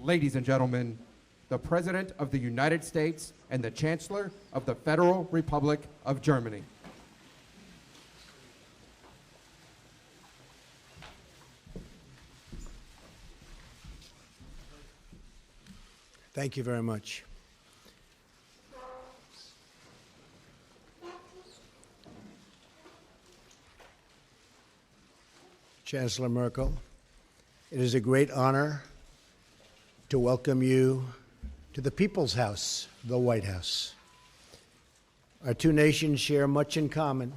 ladies and gentlemen, the President of the United States and the Chancellor of the Federal Republic of Germany. Thank you very much. Chancellor Merkel, it is a great honor to welcome you to the People's House, the White House. Our two nations share much in common,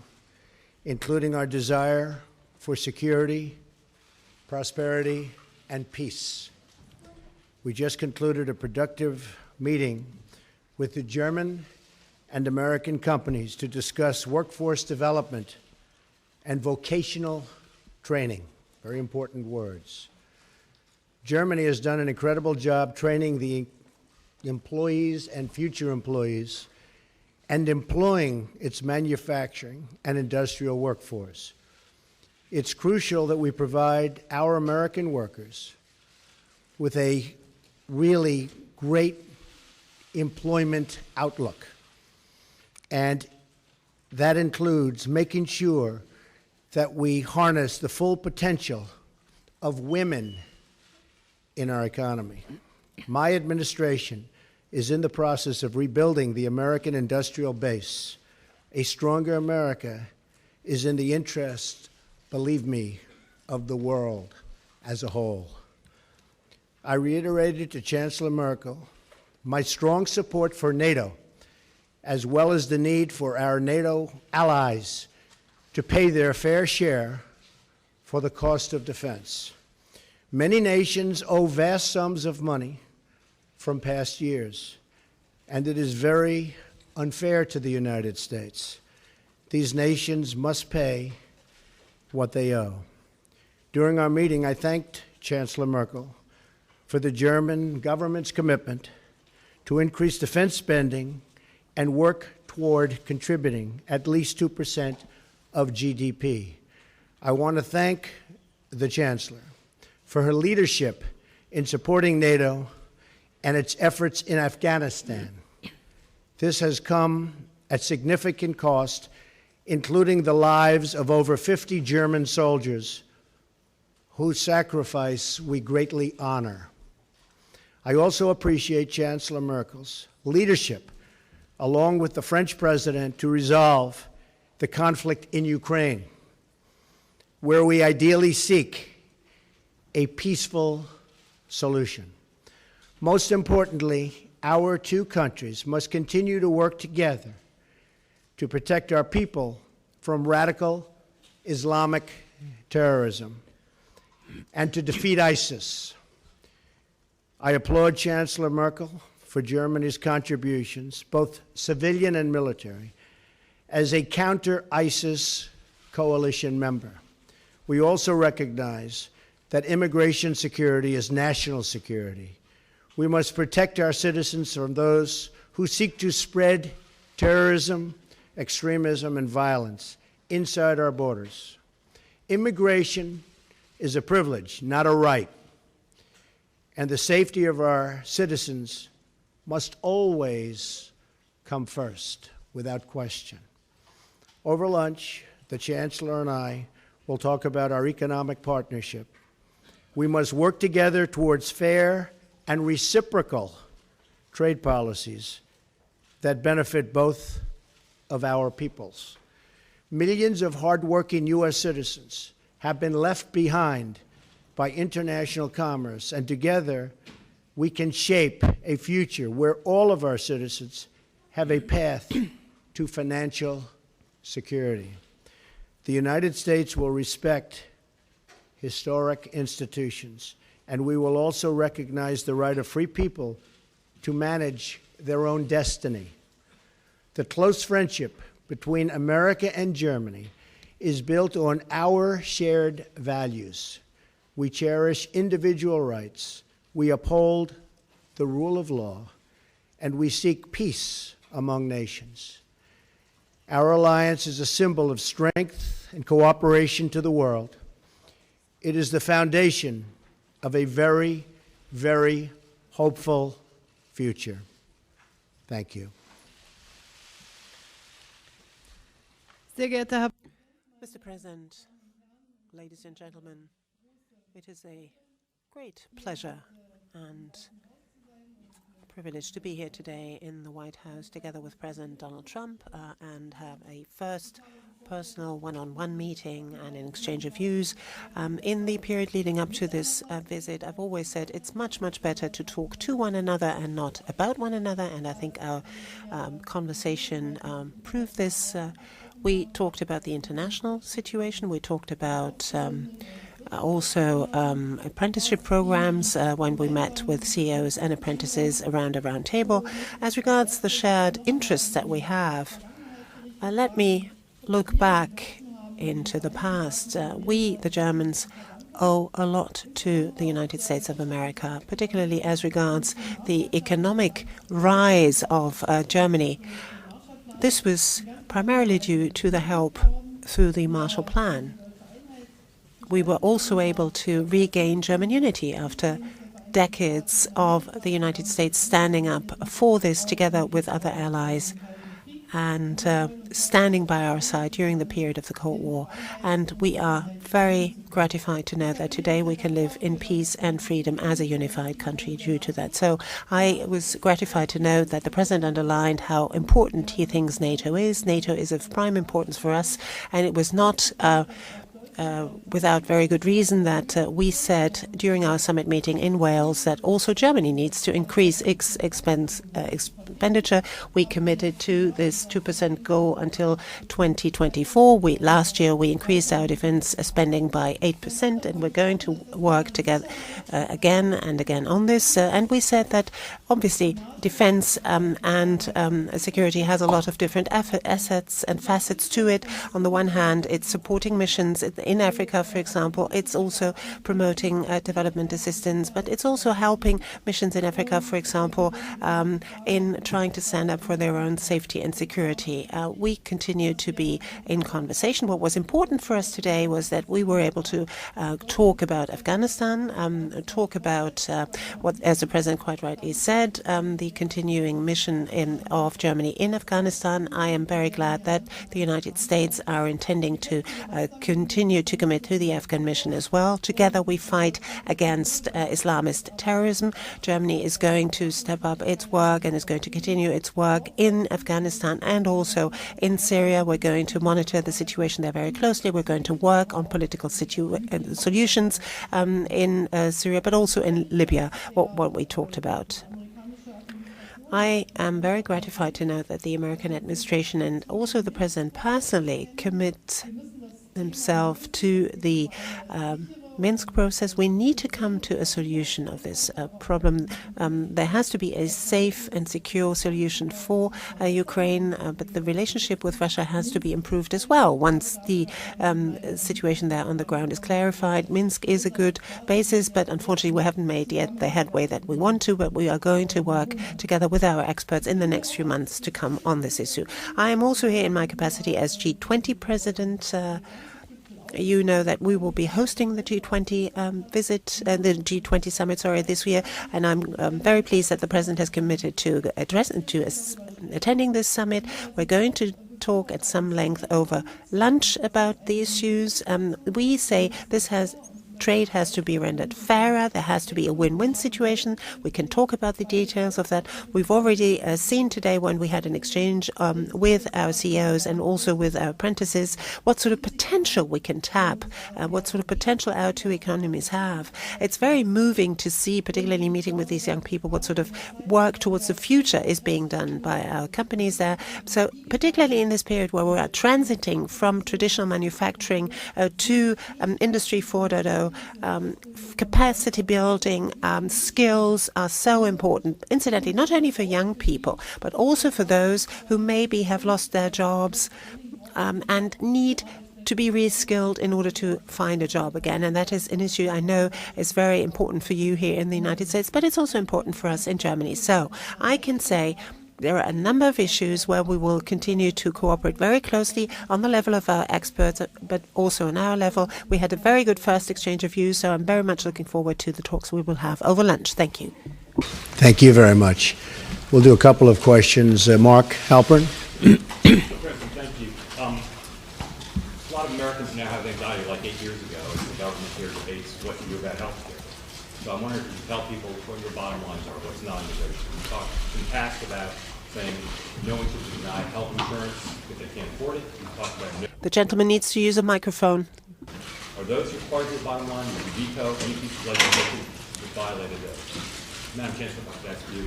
including our desire for security, prosperity, and peace. We just concluded a productive meeting with the German and American companies to discuss workforce development and vocational training, very important words. Germany has done an incredible job training the employees and future employees and employing its manufacturing and industrial workforce. It's crucial that we provide our American workers with a really great employment outlook. And that includes making sure that we harness the full potential of women in our economy. My administration is in the process of rebuilding the American industrial base. A stronger America is in the interest, believe me, of the world as a whole. I reiterated to Chancellor Merkel my strong support for NATO, as well as the need for our NATO allies to pay their fair share for the cost of defense. Many nations owe vast sums of money from past years, and it is very unfair to the United States. These nations must pay what they owe. During our meeting, I thanked Chancellor Merkel for the German government's commitment to increase defense spending and work toward contributing at least 2% of GDP. I want to thank the Chancellor for her leadership in supporting NATO and its efforts in Afghanistan. This has come at significant cost, including the lives of over 50 German soldiers whose sacrifice we greatly honor. I also appreciate Chancellor Merkel's leadership, along with the French president, to resolve the conflict in Ukraine, where we ideally seek a peaceful solution. Most importantly, our two countries must continue to work together to protect our people from radical Islamic terrorism and to defeat ISIS. I applaud Chancellor Merkel for Germany's contributions, both civilian and military, as a counter-ISIS coalition member. We also recognize that immigration security is national security. We must protect our citizens from those who seek to spread terrorism, extremism, and violence inside our borders. Immigration is a privilege, not a right. And the safety of our citizens must always come first, without question. Over lunch, the Chancellor and I will talk about our economic partnership. We must work together towards fair and reciprocal trade policies that benefit both of our peoples. Millions of hardworking U.S. citizens have been left behind by international commerce, and together we can shape a future where all of our citizens have a path to financial security. The United States will respect historic institutions, and we will also recognize the right of free people to manage their own destiny. The close friendship between America and Germany is built on our shared values. We cherish individual rights, we uphold the rule of law, and we seek peace among nations. Our alliance is a symbol of strength and cooperation to the world. It is the foundation of a very, very hopeful future. Thank you. Sehr geehrter Herr Mr. President, ladies and gentlemen, it is a great pleasure and privilege to be here today in the White House together with President Donald Trump and have a first personal one-on-one meeting and an exchange of views. In the period leading up to this visit, I've always said it's much, much better to talk to one another and not about one another, and I think our conversation proved this. We talked about the international situation. We talked about also apprenticeship programs when we met with CEOs and apprentices around a round table. As regards the shared interests that we have, let me look back into the past. We, the Germans, owe a lot to the United States of America, particularly as regards the economic rise of Germany. This was primarily due to the help through the Marshall Plan. We were also able to regain German unity after decades of the United States standing up for this together with other allies and standing by our side during the period of the Cold War. And we are very gratified to know that today we can live in peace and freedom as a unified country due to that. So I was gratified to know that the President underlined how important he thinks NATO is. NATO is of prime importance for us, and it was not without very good reason that we said during our summit meeting in Wales that also Germany needs to increase its expenditure. We committed to this 2% goal until 2024. Last year we increased our defense spending by 8%, and we're going to work together again and again on this. And we said that obviously defense and security has a lot of different assets and facets to it. On the one hand, it's supporting missions in Africa, for example. It's also promoting development assistance, but it's also helping missions in Africa, for example, in trying to stand up for their own safety and security. We continue to be in conversation. What was important for us today was that we were able to talk about Afghanistan, talk about what, as the President quite rightly said, the continuing mission of Germany in Afghanistan. I am very glad that the United States are intending to continue to commit to the Afghan mission as well. Together we fight against Islamist terrorism. Germany is going to step up its work and is going to continue its work in Afghanistan and also in Syria. We're going to monitor the situation there very closely. We're going to work on political solutions in Syria, but also in Libya, what we talked about. I am very gratified to know that the American administration and also the President personally commit himself to the Minsk process. We need to come to a solution of this problem. There has to be a safe and secure solution for Ukraine, but the relationship with Russia has to be improved as well. Once the situation there on the ground is clarified, Minsk is a good basis, but unfortunately we haven't made yet the headway that we want to, but we are going to work together with our experts in the next few months to come on this issue. I am also here in my capacity as G20 President. You know that we will be hosting the G20 the G20 summit, this year, and I'm very pleased that the President has committed to attending this summit. We're going to talk at some length over lunch about the issues. We say trade has to be rendered fairer. There has to be a win-win situation. We can talk about the details of that. We've already seen today when we had an exchange with our CEOs and also with our apprentices what sort of potential we can tap, what sort of potential our two economies have. It's very moving to see, particularly meeting with these young people, what sort of work towards the future is being done by our companies there. So particularly in this period where we are transiting from traditional manufacturing to Industry 4.0, capacity building, skills are so important, incidentally, not only for young people, but also for those who maybe have lost their jobs and need to be reskilled in order to find a job again. And that is an issue I know is very important for you here in the United States, but it's also important for us in Germany. So I can say there are a number of issues where we will continue to cooperate very closely on the level of our experts, but also on our level. We had a very good first exchange of views, so I'm very much looking forward to the talks we will have over lunch. Thank you. Thank you very much. We'll do a couple of questions. Mark Halpern. Mr. President, thank you. A lot of Americans now have anxiety, like 8 years ago, as the government here debates what to do about health care. So I'm wondering if you can tell people what your bottom lines are, what's non-negotiable. You talked in the past about saying no one should deny health insurance if they can't afford it. You talked about The gentleman needs to use a microphone. Are those your part of your bottom line? Would you veto any piece of legislation that violated those? Madam Chancellor, that's for you.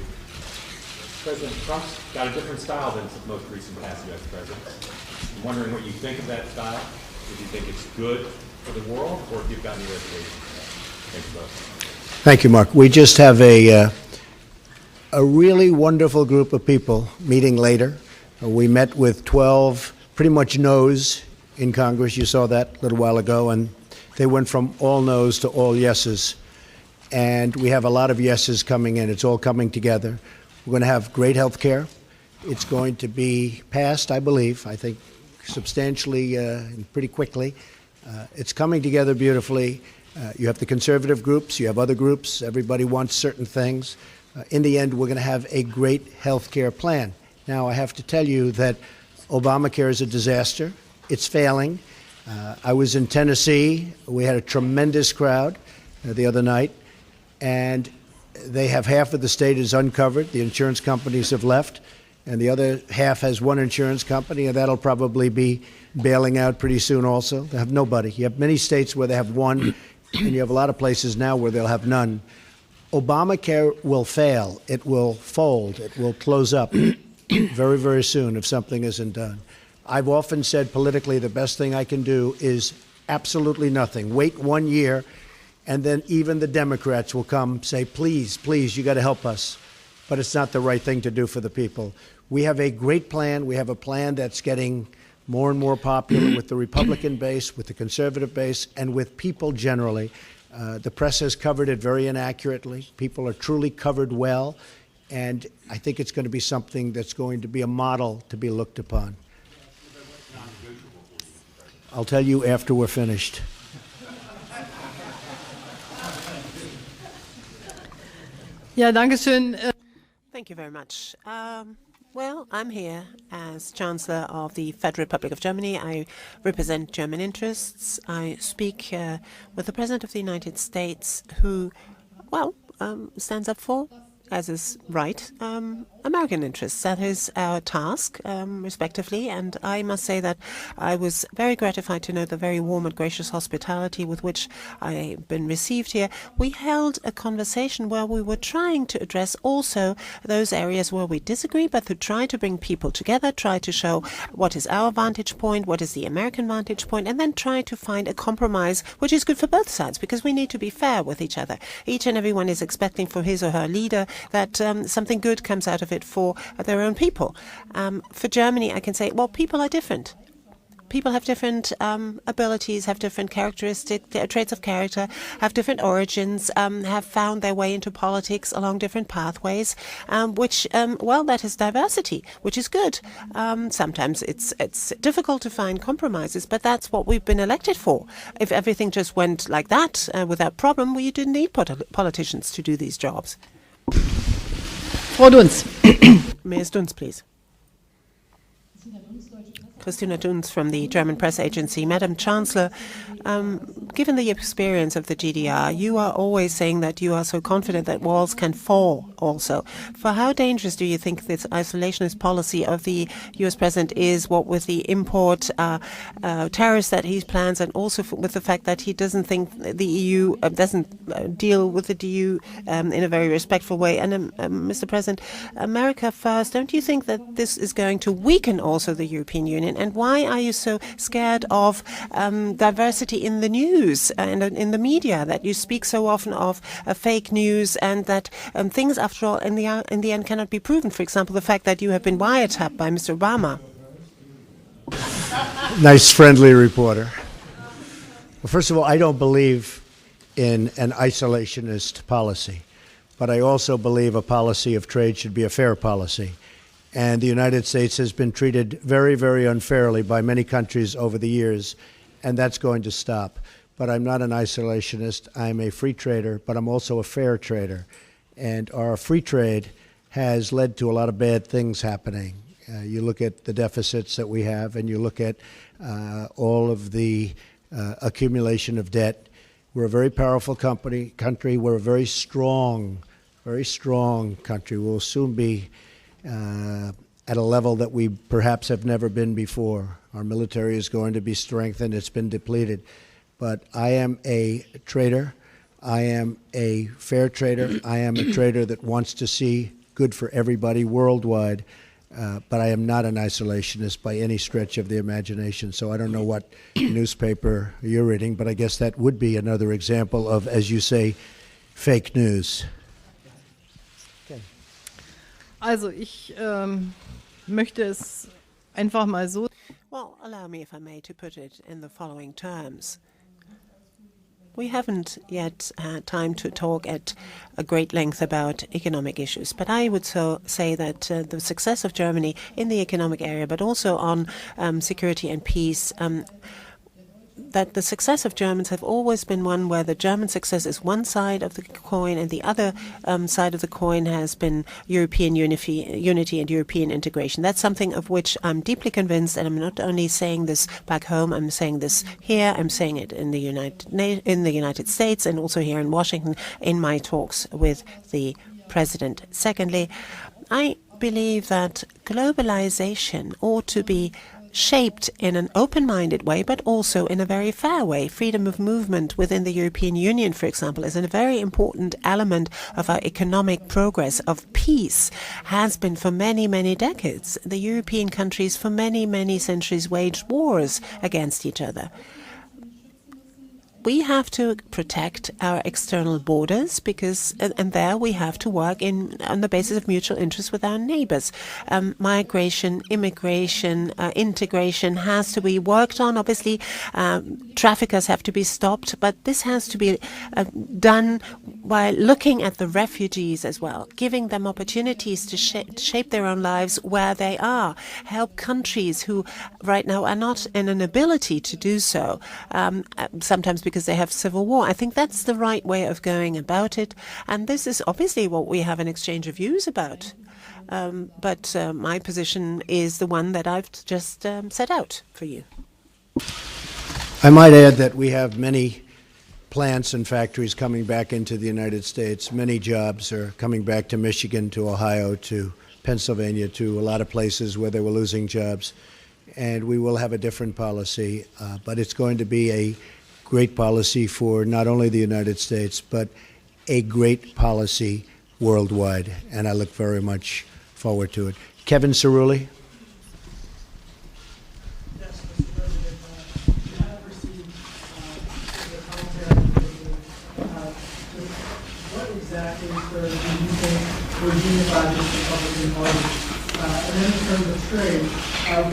President Trump's got a different style than the most recent past U.S. presidents. I'm wondering what you think of that style. If you think it's good for the world, or if you've got any reservations. Thank you both. Thank you, Mark. We just have a really wonderful group of people meeting later. We met with 12 pretty much no's in Congress. You saw that a little while ago, and they went from all no's to all yeses. And we have a lot of yeses coming in. It's all coming together. We're going to have great health care. It's going to be passed, I believe, I think substantially and pretty quickly. It's coming together beautifully. You have the conservative groups. You have other groups. Everybody wants certain things. In the end, we're going to have a great health care plan. Now, I have to tell you that Obamacare is a disaster. It's failing. I was in Tennessee. We had a tremendous crowd the other night, and they have half of the state is uncovered. The insurance companies have left, and the other half has one insurance company, and that'll probably be bailing out pretty soon also. They have nobody. You have many states where they have one, and you have a lot of places now where they'll have none. Obamacare will fail. It will fold. It will close up very, very soon if something isn't done. I've often said politically the best thing I can do is absolutely nothing. Wait 1 year, and then even the Democrats will come say, please, please, you got to help us. But it's not the right thing to do for the people. We have a great plan. We have a plan that's getting more and more popular with the Republican base, with the conservative base, and with people generally. The press has covered it very inaccurately. People are truly covered well, and I think it's going to be something that's going to be a model to be looked upon. I'll tell you after we're finished. Ja, danke schön. Thank you very much. Well, I'm here as Chancellor of the Federal Republic of Germany. I represent German interests. I speak with the President of the United States, who, well, stands up for, as is right, American interests. That is our task, respectively. And I must say that I was very gratified to know the very warm and gracious hospitality with which I've been received here. We held a conversation where we were trying to address also those areas where we disagree, but to try to bring people together, try to show what is our vantage point, what is the American vantage point, and then try to find a compromise which is good for both sides, because we need to be fair with each other. Each and everyone is expecting for his or her leader that something good comes out of it for their own people. For Germany, I can say, well, people are different. People have different abilities, have different characteristics, traits of character, have different origins, have found their way into politics along different pathways, which, well, that is diversity, which is good. Sometimes it's difficult to find compromises, but that's what we've been elected for. If everything just went like that without problem, well, you didn't need politicians to do these jobs. Frau Dunz. Ms. Dunz, please. Christina Dunz from the German press agency. Madam Chancellor, given the experience of the GDR, you are always saying that you are so confident that walls can fall also. For how dangerous do you think this isolationist policy of the U.S. president is, what with the import tariffs that he plans, and also with the fact that he doesn't think the EU doesn't deal with the EU in a very respectful way? And Mr. President, America first, don't you think that this is going to weaken also the European Union? And why are you so scared of diversity in the news and in the media, that you speak so often of fake news, and that things, after all, in the end cannot be proven? For example, the fact that you have been wiretapped by Mr. Obama. Nice, friendly reporter. Well, first of all, I don't believe in an isolationist policy, but I also believe a policy of trade should be a fair policy. And the United States has been treated very, very unfairly by many countries over the years, and that's going to stop. But I'm not an isolationist. I'm a free trader, but I'm also a fair trader. And our free trade has led to a lot of bad things happening. You look at the deficits that we have, and you look at all of the accumulation of debt. We're a very powerful country. We're a very strong country. We'll soon be at a level that we perhaps have never been before. Our military is going to be strengthened. It's been depleted. But I am a trader. I am a fair trader. I am a trader that wants to see good for everybody worldwide. But I am not an isolationist by any stretch of the imagination. So I don't know what newspaper you're reading, but I guess that would be another example of, as you say, fake news. Okay. Also ich möchte es einfach mal so. Well, allow me, if I may, to put it in the following terms. We haven't yet had time to talk at a great length about economic issues, but I would say that the success of Germany in the economic area, but also on security and peace, that the success of Germans have always been one where the German success is one side of the coin, and the other side of the coin has been European unity and European integration. That's something of which I'm deeply convinced, and I'm not only saying this back home, I'm saying this here, I'm saying it in the United States and also here in Washington in my talks with the President. Secondly, I believe that globalization ought to be shaped in an open-minded way, but also in a very fair way. Freedom of movement within the European Union, for example, is a very important element of our economic progress, of peace, has been for many, many decades. The European countries for many, many centuries waged wars against each other. We have to protect our external borders because, and there we have to work on the basis of mutual interest with our neighbors. Migration, immigration, integration has to be worked on. Obviously, traffickers have to be stopped, but this has to be done by looking at the refugees as well, giving them opportunities to shape their own lives where they are, help countries who right now are not in an ability to do so, sometimes because they have civil war. I think that's the right way of going about it. And this is obviously what we have an exchange of views about. But my position is the one that I've just set out for you. I might add that we have many plants and factories coming back into the United States. Many jobs are coming back to Michigan, to Ohio, to Pennsylvania, to a lot of places where they were losing jobs. And we will have a different policy, but it's going to be a great policy for not only the United States, but a great policy worldwide. And I look very much forward to it. Kevin Cerulli. Yes, Mr. President, you have received the commentary. What exactly do you think would unify this Republican Party? And then in terms of trade,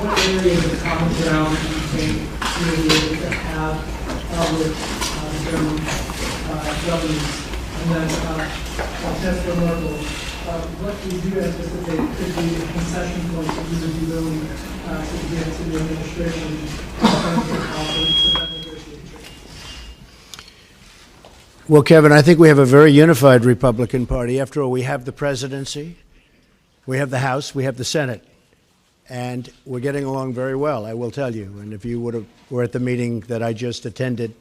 what areas of common ground do you think you will be able to have with the German governments? And then Chancellor Merkel, what do you anticipate could be the concession points that you would be willing to get to the administration in terms of that negotiation? Well, Kevin, I think we have a very unified Republican Party. After all, we have the presidency, we have the House, we have the Senate, and we're getting along very well, I will tell you. And if you were at the meeting that I just attended,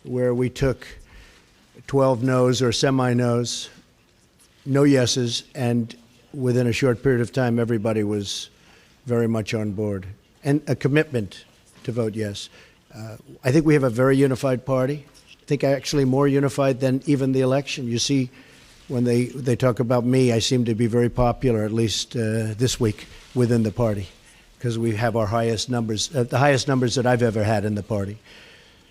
where we took 12 no's or semi-no's, no yeses, and within a short period of time, everybody was very much on board, and a commitment to vote yes. I think we have a very unified party. I think actually more unified than even the election. You see, when they talk about me, I seem to be very popular, at least this week, within the party, because we have our highest numbers, the highest numbers that I've ever had in the party.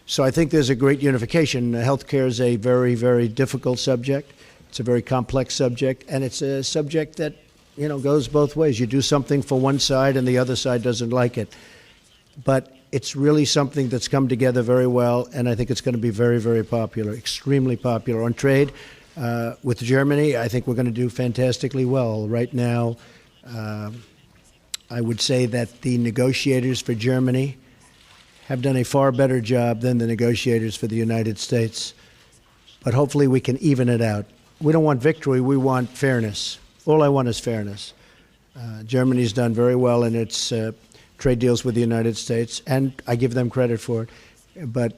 So I think there's a great unification. Healthcare is a very, very difficult subject. It's a very complex subject, and it's a subject that, you know, goes both ways. You do something for one side, and the other side doesn't like it. But it's really something that's come together very well, and I think it's going to be very, very popular, extremely popular. On trade, with Germany, I think we're going to do fantastically well. Right now, I would say that the negotiators for Germany have done a far better job than the negotiators for the United States. But hopefully we can even it out. we don't want victory, we want fairness. All I want is fairness. Germany's done very well in its trade deals with the United States, and I give them credit for it.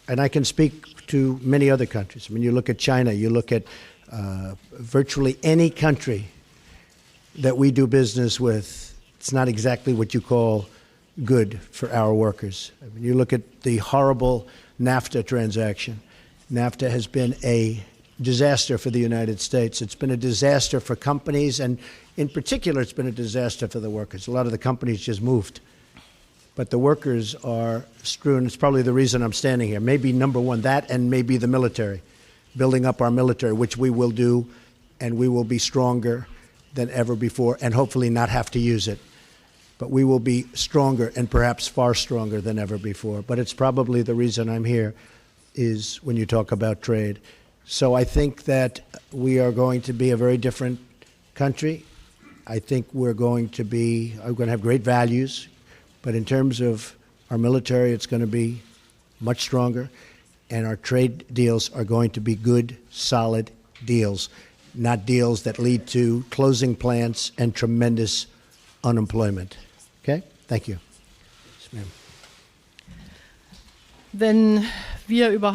And I can speak to many other countries. I mean, you look at China, you look at virtually any country that we do business with, it's not exactly what you call good for our workers. I mean, you look at the horrible NAFTA transaction. NAFTA has been a disaster for the United States. It's been a disaster for companies, and in particular, it's been a disaster for the workers. A lot of the companies just moved. But the workers are strewn. It's probably the reason I'm standing here. Maybe number one, that, and maybe the military, building up our military, which we will do, and we will be stronger than ever before, and hopefully not have to use it. But we will be stronger, and perhaps far stronger than ever before. But it's probably the reason I'm here is when you talk about trade. So I think that we are going to be a very different country. I think we're going to have great values, but in terms of our military, it's going to be much stronger, and our trade deals are going to be good, solid deals, not deals that lead to closing plants and tremendous unemployment. Okay? Thank you. Yes, ma'am. Wenn wir über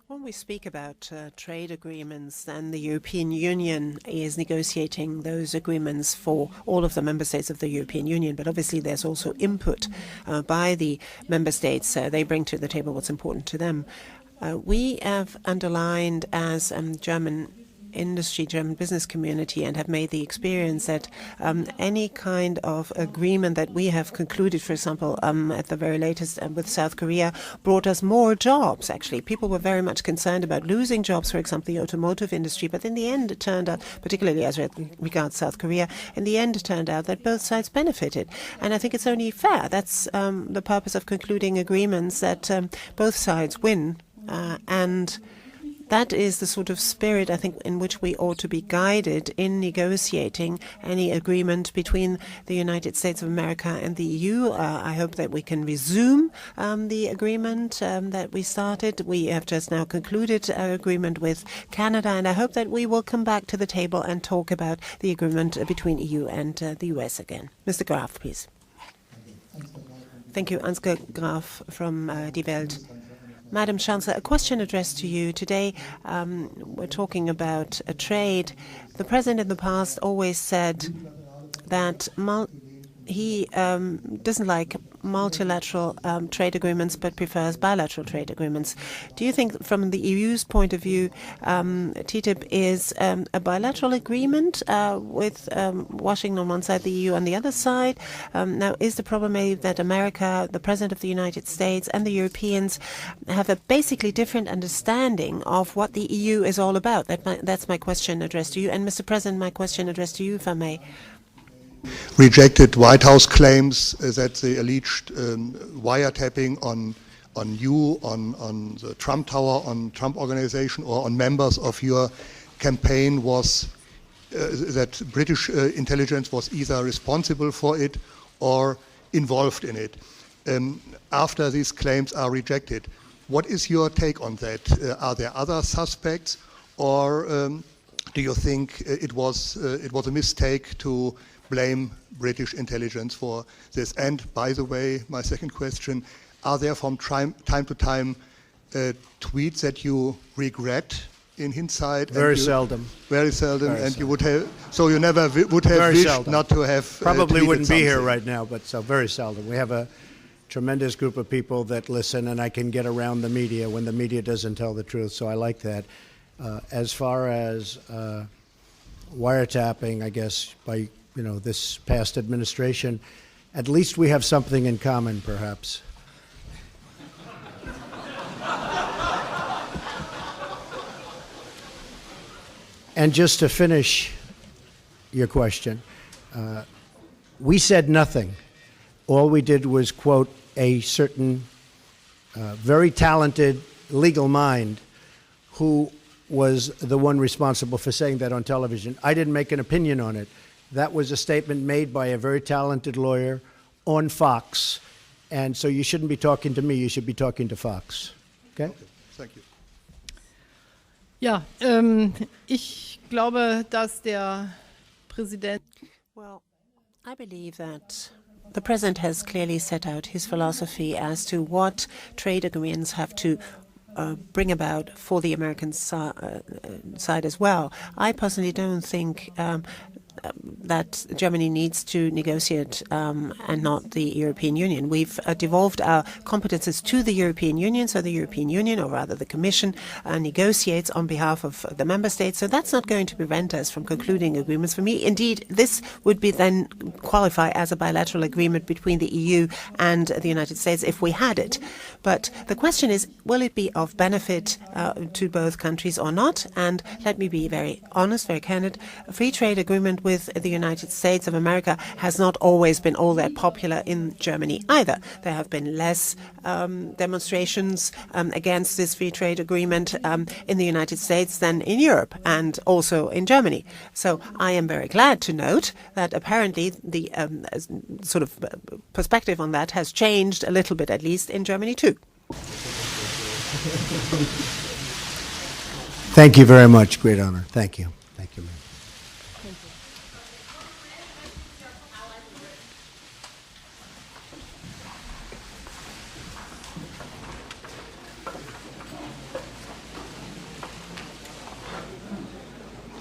When we speak about trade agreements, then the European Union is negotiating those agreements for all of the member states of the European Union. But obviously there's also input by the member states. They bring to the table what's important to them. We have underlined as German industry, German business community, and have made the experience that any kind of agreement that we have concluded, for example, at the very latest with South Korea, brought us more jobs, actually. People were very much concerned about losing jobs, for example, the automotive industry, but in the end it turned out, particularly as regards South Korea, in the end it turned out that both sides benefited. And I think it's only fair. That's the purpose of concluding agreements, that both sides win, and that is the sort of spirit, I think, in which we ought to be guided in negotiating any agreement between the United States of America and the EU. I hope that we can resume the agreement that we started. We have just now concluded our agreement with Canada, and I hope that we will come back to the table and talk about the agreement between EU and the US again. Mr. Graf, please. Thank you, Ansgar Graf from Die Welt. Madam Chancellor, a question addressed to you. Today, we're talking about trade. The President in the past always said that he doesn't like multilateral trade agreements but prefers bilateral trade agreements. Do you think, from the EU's point of view, TTIP is a bilateral agreement with Washington on one side, the EU on the other side? Now, is the problem maybe that America, the President of the United States, and the Europeans have a basically different understanding of what the EU is all about? That's my question addressed to you. And, Mr. President, my question addressed to you, if I may. Rejected White House claims that the alleged wiretapping on you, on the Trump Tower, on Trump Organization, or on members of your campaign was that British intelligence was either responsible for it or involved in it. After these claims are rejected, what is your take on that? Are there other suspects, or do you think it was a mistake to blame British intelligence for this? And by the way, my second question, are there from time to time tweets that you regret in hindsight? Very seldom. Very seldom, Very and seldom. you would have, so you never would have Very wished seldom. not to have Probably tweeted wouldn't be here something. right now, but so very seldom. We have a tremendous group of people that listen, and I can get around the media when the media doesn't tell the truth, so I like that. As far as wiretapping, I guess, by this past administration, at least we have something in common, perhaps. And just to finish your question, we said nothing. All we did was quote a certain very talented legal mind who was the one responsible for saying that on television. I didn't make an opinion on it. That was a statement made by a very talented lawyer on Fox. And so you shouldn't be talking to me, you should be talking to Fox. Okay? Thank you. Ja, ich glaube, dass der Präsident Well, I believe that the President has clearly set out his philosophy as to what trade agreements have to bring about for the American side as well. I personally don't think that Germany needs to negotiate and not the European Union. We've devolved our competences to the European Union, so the European Union, or rather the Commission, negotiates on behalf of the member states. So that's not going to prevent us from concluding agreements. For me, indeed, this would be then qualify as a bilateral agreement between the EU and the United States if we had it. But the question is, will it be of benefit to both countries or not? And let me be very honest, very candid. A free trade agreement with the United States of America has not always been all that popular in Germany either. There have been less demonstrations against this free trade agreement in the United States than in Europe and also in Germany. So I am very glad to note that apparently the sort of perspective on that has changed a little bit, at least in Germany too. Thank you very much. Great honor. Thank you. Thank you, ma'am.